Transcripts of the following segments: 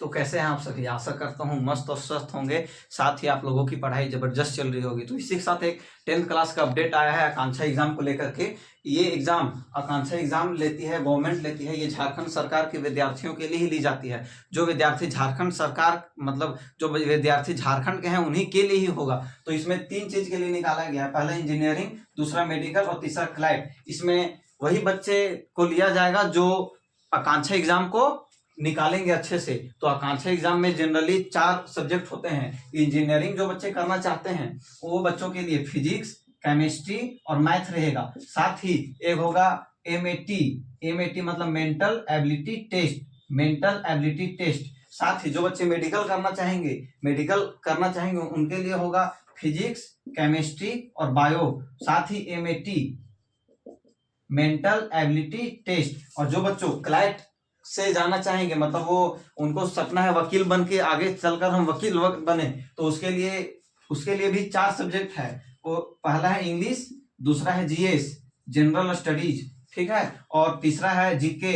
तो कैसे हैं आप सभी? आशा करता हूँ मस्त और स्वस्थ होंगे। साथ ही आप लोगों की पढ़ाई जबरदस्त चल रही होगी। तो इसी के साथ एक 10th क्लास का अपडेट आया है आकांक्षा एग्जाम को लेकर के। ये एग्जाम आकांक्षा एग्जाम लेती है, गवर्नमेंट लेती है। ये झारखंड सरकार के विद्यार्थियों के लिए ही ली जाती है। जो विद्यार्थी झारखंड सरकार मतलब जो विद्यार्थी झारखंड के हैं उन्हीं के लिए ही होगा। तो इसमें 3 चीज के लिए निकाला गया है। पहला इंजीनियरिंग, दूसरा मेडिकल और तीसरा क्लैट। इसमें वही बच्चे को लिया जाएगा जो आकांक्षा एग्जाम को निकालेंगे अच्छे से। तो आकांक्षा एग्जाम में जनरली 4 सब्जेक्ट होते हैं। इंजीनियरिंग जो बच्चे करना चाहते हैं वो बच्चों के लिए फिजिक्स, केमिस्ट्री और मैथ रहेगा। साथ ही एक होगा एमएटी मतलब mental ability test, mental ability test. साथ ही जो बच्चे मेडिकल करना चाहेंगे उनके लिए होगा फिजिक्स, केमिस्ट्री और बायो। साथ ही एमएटी मेंटल एबिलिटी टेस्ट। और जो बच्चों क्लैट से जाना चाहेंगे मतलब वो उनको सपना है वकील बन के आगे चलकर हम वकील बने, तो उसके लिए भी 4 सब्जेक्ट है। वो पहला है इंग्लिश, दूसरा है जीएस जनरल स्टडीज, ठीक है, और तीसरा है जीके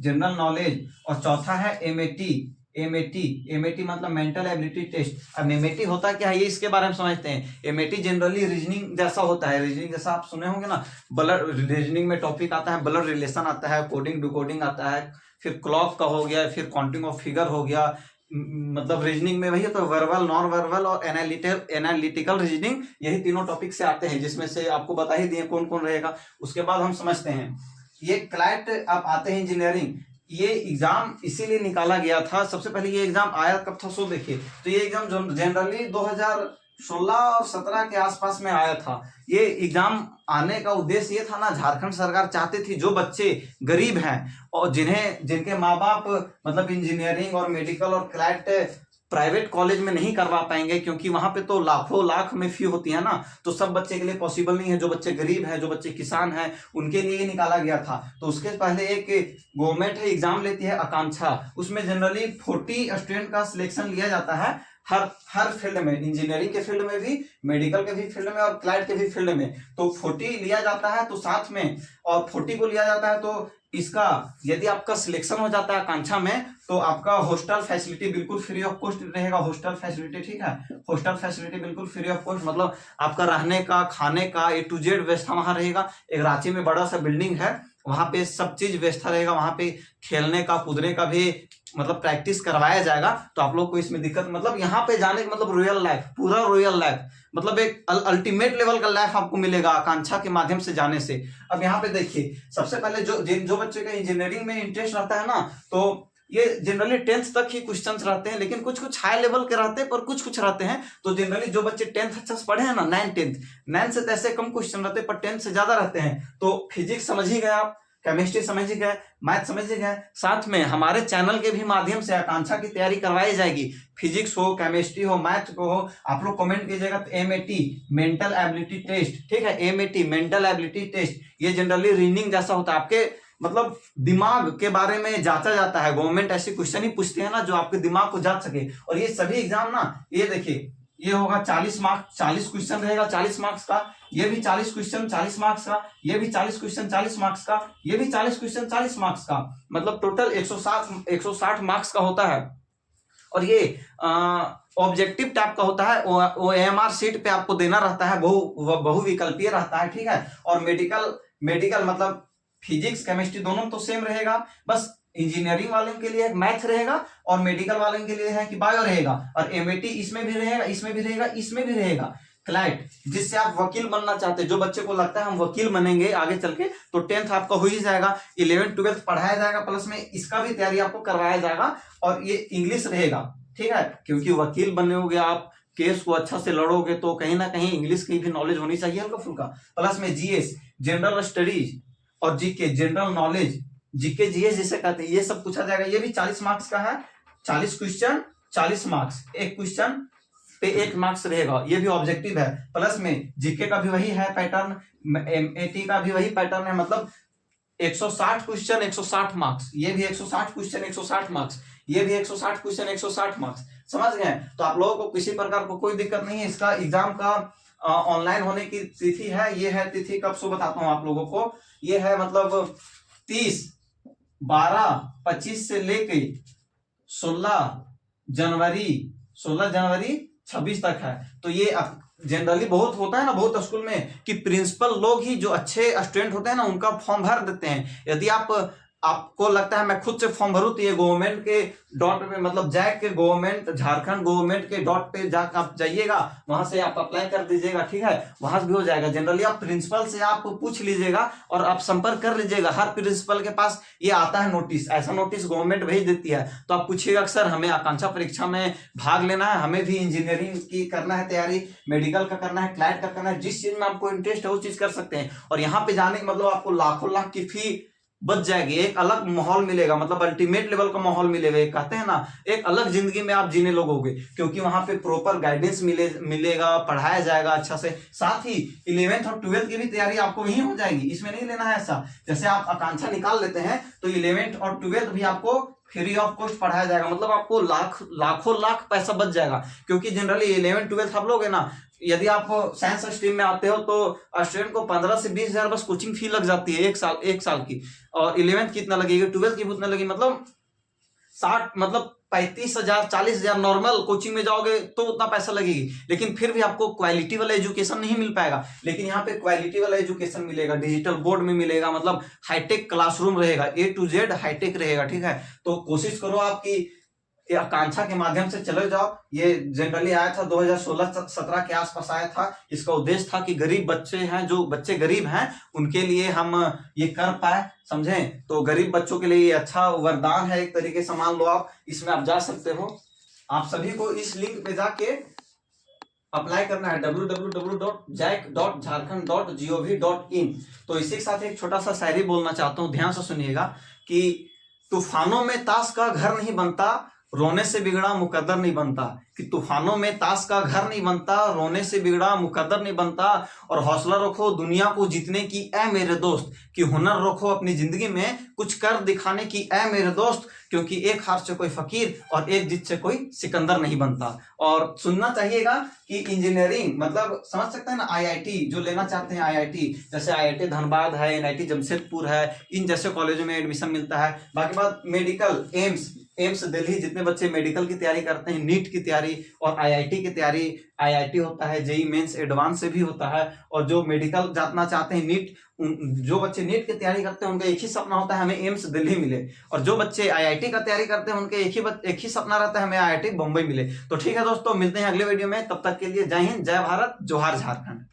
जनरल नॉलेज, और चौथा है एमएटी मतलब मेंटल एबिलिटी टेस्ट। अब एमएटी होता क्या है ये इसके बारे में समझते हैं। एमएटी जनरली रीजनिंग जैसा होता है। रीजनिंग जैसा आप सुने होंगे ना, ब्लड रीजनिंग में टॉपिक आता है, ब्लड रिलेशन आता है, कोडिंग डिकोडिंग आता है, फिर क्लॉक का हो गया, फिर काउंटिंग ऑफ फिगर हो गया। मतलब रीजनिंग में वही है। तो वर्बल, नॉन वर्बल और एनालिटिकल रीजनिंग, यही तीनों टॉपिक से आते हैं, जिसमें से आपको बता ही दिए कौन कौन रहेगा। उसके बाद हम समझते हैं ये क्लैट। अब आते हैं इंजीनियरिंग। ये एग्जाम इसीलिए निकाला गया था। सबसे पहले ये एग्जाम आया कब था सो देखिए। तो ये एग्जाम जनरली 2016 और 17 के आसपास में आया था। ये एग्जाम आने का उद्देश्य ये था ना, झारखंड सरकार चाहती थी जो बच्चे गरीब हैं और जिनके माँ बाप मतलब इंजीनियरिंग और मेडिकल और क्लैट प्राइवेट कॉलेज में नहीं करवा पाएंगे, क्योंकि वहां पे तो लाखों लाख में फी होती है ना, तो सब बच्चे के लिए पॉसिबल नहीं है। जो बच्चे गरीब हैं, जो बच्चे किसान हैं, उनके लिए निकाला गया था। तो उसके पहले एक गवर्नमेंट है एग्जाम लेती है आकांक्षा। उसमें जनरली 40 स्टूडेंट का सिलेक्शन लिया जाता है हर फील्ड में, इंजीनियरिंग के फील्ड में भी, मेडिकल के भी फील्ड में और क्लैट के भी फील्ड में। तो 40 लिया जाता है। तो साथ में और 40 को लिया जाता है। तो इसका यदि आपका सिलेक्शन हो जाता है आकांक्षा में तो आपका हॉस्टल फैसिलिटी बिल्कुल फ्री ऑफ कॉस्ट रहेगा। हॉस्टल फैसिलिटी, ठीक है, हॉस्टल फैसिलिटी बिल्कुल फ्री ऑफ कॉस्ट। मतलब आपका रहने का, खाने का A to Z व्यवस्था वहां रहेगा। एक रांची में बड़ा सा बिल्डिंग है, वहां पे सब चीज व्यवस्था रहेगा। वहां पे खेलने का, कूदने का भी मतलब प्रैक्टिस करवाया जाएगा। तो आप लोग को इसमें दिक्कत मतलब यहाँ पे जाने का मतलब रॉयल लाइफ, पूरा रॉयल लाइफ, मतलब एक अल्टीमेट लेवल का लाइफ आपको मिलेगा आकांक्षा के माध्यम से जाने से। अब यहाँ पे देखिए, सबसे पहले जो बच्चे का इंजीनियरिंग में इंटरेस्ट रहता है ना, तो ये जनरली 10th तक ही क्वेश्चंस रहते हैं, लेकिन कुछ हाई लेवल के रहते हैं, पर कुछ रहते हैं। तो जनरली जो बच्चे 10th अच्छा से पढ़े हैं ना, 9 से तो ऐसे कम क्वेश्चन रहते हैं, पर 10th से ज्यादा रहते हैं। तो फिजिक्स समझ ही गए आप, केमिस्ट्री समझ ही गए, मैथ समझ ही गए। साथ में हमारे चैनल के भी माध्यम से आकांक्षा की तैयारी करवाई जाएगी। फिजिक्स हो, केमिस्ट्री हो, मैथ को हो, आप लोग कमेंट कीजिएगा। तो एमएटी मेंटल एबिलिटी टेस्ट, ठीक है, एमएटी मेंटल एबिलिटी टेस्ट, ये जनरली रीजनिंग जैसा होता है। आपके मतलब दिमाग के बारे में जांचा जाता है। गवर्नमेंट ऐसे क्वेश्चन ही पूछते हैं ना जो आपके दिमाग को जांच सके। और ये सभी एग्जाम ना, ये देखिए, ये होगा 40 मार्क्स, 40 क्वेश्चन रहेगा 40 मार्क्स का। ये भी 40 क्वेश्चन 40 मार्क्स का, ये भी 40 क्वेश्चन 40 मार्क्स का, ये भी 40 क्वेश्चन 40 मार्क्स का। मतलब टोटल 160 मार्क्स का होता है। और ये ऑब्जेक्टिव टाइप का होता है। वो AMR सीट पे आपको देना रहता है, बहुविकल्पीय रहता है, ठीक है। और मेडिकल मतलब फिजिक्स केमिस्ट्री दोनों तो सेम रहेगा, बस इंजीनियरिंग वाले के लिए मैथ रहेगा और मेडिकल वाले के लिए है कि बायो रहेगा। और एमएटी इसमें भी रहेगा, इसमें भी रहेगा, इसमें भी रहेगा। क्लैट जिससे आप वकील बनना चाहते हैं, जो बच्चे को लगता है हम वकील बनेंगे आगे चल के, तो 10th आपका हो ही जाएगा। 11th 12th पढ़ाया जाएगा, प्लस में इसका भी तैयारी आपको करवाया जाएगा। और ये इंग्लिश रहेगा, ठीक है, क्योंकि वकील बनोगे आप, केस को अच्छा से लड़ोगे, तो कहीं ना कहीं इंग्लिश की भी नॉलेज होनी चाहिए हल्का फुल्का। प्लस में जीएस जनरल स्टडीज और GK general knowledge, GK GS जिसे कहते हैं, ये सब पूछा जाएगा। ये भी 40 मार्क्स का है। 40 क्वेश्चन 40 मार्क्स, एक क्वेश्चन पे 1 मार्क्स रहेगा। ये भी ऑब्जेक्टिव है। प्लस में जीके का भी वही है पैटर्न, एमएटी का भी वही पैटर्न है। मतलब 160 क्वेश्चन 160 मार्क्स, ये भी 160 क्वेश्चन 160 मार्क्स, ये भी 160 क्वेश्चन 160 मार्क्स। समझ गए? तो आप लोगों को किसी प्रकार को कोई दिक्कत नहीं है। इसका एग्जाम का ऑनलाइन होने की तिथि है, ये है तिथि कब सो बताता हूँ आप लोगों को। ये है मतलब 30/12/25 से लेके 16 जनवरी 26 तक है। तो ये जनरली बहुत होता है ना बहुत स्कूल में कि प्रिंसिपल लोग ही जो अच्छे स्टूडेंट होते हैं ना उनका फॉर्म भर देते हैं। यदि आपको लगता है मैं खुद से फॉर्म भरूं, तो ये गवर्नमेंट के डॉट पे मतलब जैक के गवर्नमेंट झारखंड गवर्नमेंट के डॉट पे जाकर आप जाइएगा, वहां से आप अप्लाई कर दीजिएगा, ठीक है, वहां से भी हो जाएगा। जनरली आप प्रिंसिपल से आप पूछ लीजिएगा और आप संपर्क कर लीजिएगा। हर प्रिंसिपल के पास ये आता है नोटिस, ऐसा नोटिस गवर्नमेंट भेज देती है। तो आप पूछिएगा सर हमें आकांक्षा परीक्षा में भाग लेना है, हमें भी इंजीनियरिंग की करना है तैयारी, मेडिकल का करना है, क्लैट का करना है, जिस चीज में आपको इंटरेस्ट है वो चीज कर सकते हैं। और यहाँ पे जाने मतलब आपको लाखों लाख की फी बच जाएगी, एक अलग माहौल मिलेगा, मतलब अल्टीमेट लेवल का माहौल मिलेगा। एक कहते हैं ना एक अलग जिंदगी में आप जीने लगोगे, क्योंकि वहां पे प्रॉपर गाइडेंस मिलेगा, पढ़ाया जाएगा अच्छा से। साथ ही 11th और 12th की भी तैयारी आपको वहीं हो जाएगी, इसमें नहीं लेना है ऐसा। जैसे आप आकांक्षा निकाल लेते हैं तो 11th और 12th भी आपको फ्री ऑफ कॉस्ट पढ़ाया जाएगा, मतलब आपको लाखों लाख पैसा बच जाएगा। क्योंकि जनरली 11th 12th आप लोग है ना, यदि आप साइंस स्ट्रीम में आते हो तो स्टूडेंट को 15 से 20 हजार बस कोचिंग फी लग जाती है एक साल की। और 11th कितना लगेगी, 12th की कितना लगेगी, मतलब 35,000 40,000 नॉर्मल कोचिंग में जाओगे तो उतना पैसा लगेगी। लेकिन फिर भी आपको क्वालिटी वाला एजुकेशन नहीं मिल पाएगा। लेकिन यहाँ पे क्वालिटी वाला एजुकेशन मिलेगा, डिजिटल बोर्ड में मिलेगा, मतलब हाईटेक क्लासरूम रहेगा, A to Z हाईटेक रहेगा, ठीक है। तो कोशिश करो आपकी आकांक्षा के माध्यम से चले जाओ। ये जनरली आया था 2016-17 के आसपास आया था। इसका उद्देश्य था कि गरीब बच्चे हैं, जो बच्चे गरीब हैं उनके लिए हम ये कर पाए, समझें। तो गरीब बच्चों के लिए ये अच्छा वरदान है एक तरीके से, मान लो आप इसमें आप जा सकते हो। आप सभी को इस लिंक पे जाके अप्लाई करना है www.jack.jharkhand.gov.in। तो इसी के साथ एक छोटा सा शायरी बोलना चाहता हूँ, ध्यान से सुनिएगा कि तूफानों में ताश का घर नहीं बनता, रोने से बिगड़ा मुकद्दर नहीं बनता। कि तूफानों में ताश का घर नहीं बनता, रोने से बिगड़ा मुकद्दर नहीं बनता। और हौसला रखो दुनिया को जीतने की ऐ मेरे दोस्त, कि हुनर रखो अपनी जिंदगी में कुछ कर दिखाने की ऐ मेरे दोस्त। क्योंकि एक हार से कोई फकीर और एक जीत से कोई सिकंदर नहीं बनता। और सुनना चाहिएगा कि इंजीनियरिंग मतलब समझ सकते हैं ना, IIT जो लेना चाहते हैं, IIT जैसे IIT धनबाद है, NIT जमशेदपुर है, इन जैसे कॉलेजों में एडमिशन मिलता है। बाकी बात मेडिकल एम्स दिल्ली, जितने बच्चे मेडिकल की तैयारी करते हैं, नीट की तैयारी और IIT की तैयारी, IIT होता है JEE मेंस एडवांस से भी होता है। और जो मेडिकल जाना चाहते हैं नीट, जो बच्चे नीट की तैयारी करते हैं उनका एक ही सपना होता है हमें एम्स दिल्ली मिले। और जो बच्चे IIT का तैयारी करते हैं उनके एक ही सपना रहता है हमें IIT बम्बई मिले। तो ठीक है दोस्तों, मिलते हैं अगले वीडियो में, तब तक के लिए जय हिंद, जय भारत, जोहार झारखंड।